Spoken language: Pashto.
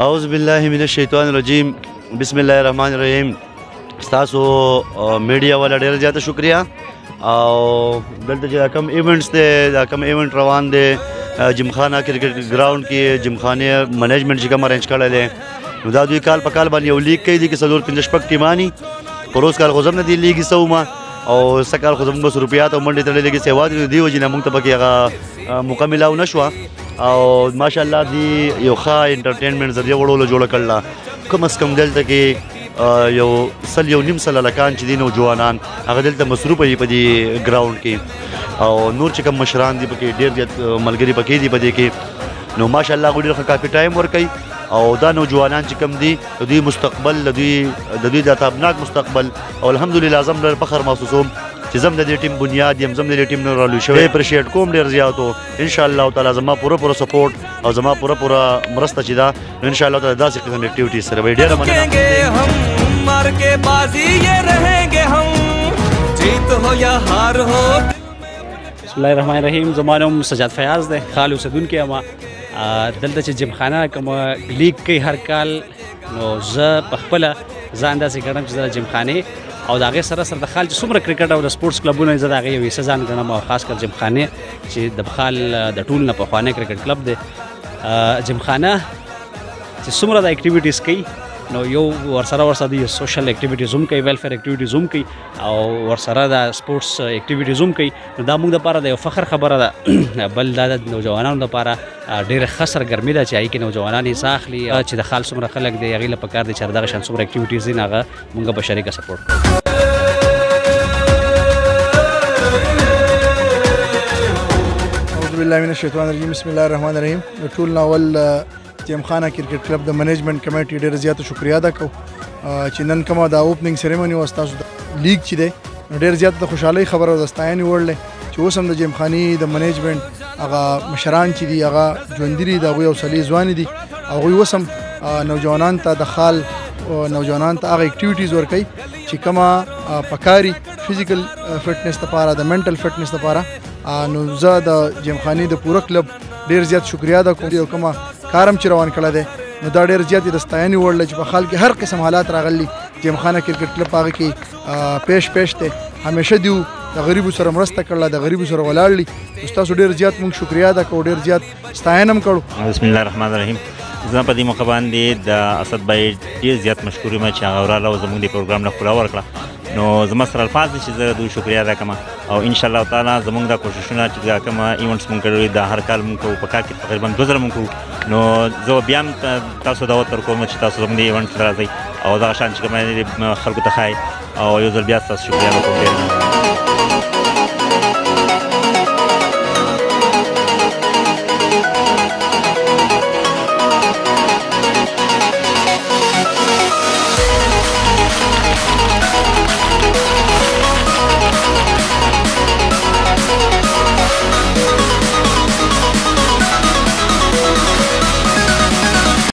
اعوذ بالله من الشیطان الرجیم بسم الله الرحمن الرحیم. تاسو میډیا والا ډیر زیاته شکریا او دلته چې کوم ایونټس دی دا کوم ایونټ روان دی جمخانه کرکټ ګراوند کې جمخانه منیجمنت چې کوم ارینج کړی دی نو دا دوی کال په کال باندې یو لیګ کوي چې څلور پنځه شپږ ټیمانی پروس کال خو زم نه دی لیګ سوما او سکال خو زموږ روپیات او منډې تړلې کې سیوا دي دی وجې نه موږ ته پکې هغه مکمل او نشوه او ماشاءالله دی یو ښه انټرټینمنټ ذریعه وړولو جوړه کړله کم از کم دلته کې یو سل یو نیم سل هلکان چې دي نوجوانان هغه دلته مصروفه دي په دې ګراوند کې او نور چې کوم مشران دي پکې ډېر زیات ملګري پکې دي په دې کې نو ماشاءالله هغوی ډېر ښه کافي ټایم ورکوي او دا نوجوانان چې کوم دي د دوی مستقبل د دوی د تابناک مستقبل او الحمدلله زم ډېر فخر محسوسوم چې زم د دې ټیم بنیاد یم زم د دې ټیم نه رالوی شوی اپریشیټ کوم ډېر زیات و انشاءالله تعالی زما پوره سپورټ او زما پوره مرسته چې ده نو انشاءالله تعالی داسې قسم اکټیویټیز سره به ډېره مننه مار کے بازی یہ رہیں گے ہم جیت ہو یا ہار ہو. بسم الله الرحمن الرحیم. زما نوم سجاد فیاض دی خال اوسیدونکی یم. دلته چې جمخانه کوم لیګ کوي هر کال نو زه په خپله ځان داسې ګڼم چې زه د جمخانې او د هغې سره د خال چې څومره کرکټ او د سپورټس کلبونه زه د هغې یو حصه ځان ګڼم او خاص کر جمخانې چې د بخال د ټول نه پخوانی کرکټ کلب دی. جمخانه چې څومره د اکټیویټیز کوي نو یو ورسره د سوشل اکټیویټیز هم کوي ویلفیر اکټیویټیز هم کوي او ورسره د سپورټس اکټیویټیز هم کوي نو دا موږ دپاره د یو فخر خبره ده. بل دا د نوجوانانو دپاره ډېره ښه سرګرمي ده چې هغې کې نوجوانان حصه اخلي چې د خال څومره خلک دی هغې له پکار دی چې دغه شان څومره اکټیویټیز دي نو هغه موږ په شریکه سپورټ کوو. اعوذ بالله من الشیطان الرجیم بسم الله الرحمن الرحیم. د ټول ناول جمخانه کرکټ کلب د منیجمنت کمیټي ډېره زیاته شکریا ادا کوو چې نن کومه د اوپننګ سیریموني وه ستاسو د لیګ چې دی نو ډېر زیاته د خوشحالۍ خبره او د ستاینې وړ دی چې اوس هم د جمخانې د منیجمنت هغه مشران چې دي هغه ژوندي دي د هغوی حوصلې ځوانې دي هغوی اوس هم نوجوانان ته د خال نوجوانان ته هغه اکټیویټیز ورکوي چې کومه پکاري فزیکل فټنس لپاره د منټل فټنس لپاره نو زه د جمخانې د پوره کلب ډېر زیات شکریا ادا کوم او کومه کارم چې روان کړی دی نو دا ډېر زیات د ستاینې وړ دی چې په خال کې هر قسم حالات راغلي جمخانه کرکټ کلب هغه کې پیش دی همیشه دیو د غریبو سره مرسته کړله د غریبو سره ولاړلی ستاسو ډېر زیات موږ شکریا ادا کوو ډېر زیات ستاینه هم کړو. بسم الله الرحمن الرحیم. زه په دې موقع باندې د اسد بای ډېر زیات مشکور یم چې هغه راغله او زموږ د پروګرام نه ښکلا ورکړه نو زما سره الفاظ دي چې زه دوی شکریا ادا کوم او انشاءالله تعالی زموږ دا کوششونه چې دا کوم ایونټس مونږ کړي دا هر کال مونږ کوو په کال کې تقریبا 2 ځله مونږ کوو نو زه بیا هم تاسو دعوت درکوم چې تاسو زموږ د ایونټ ته راځئ او دغه شان چې کوم خلکو ته ښایي او یو ځل بیا ستاسو شکریا وکړم.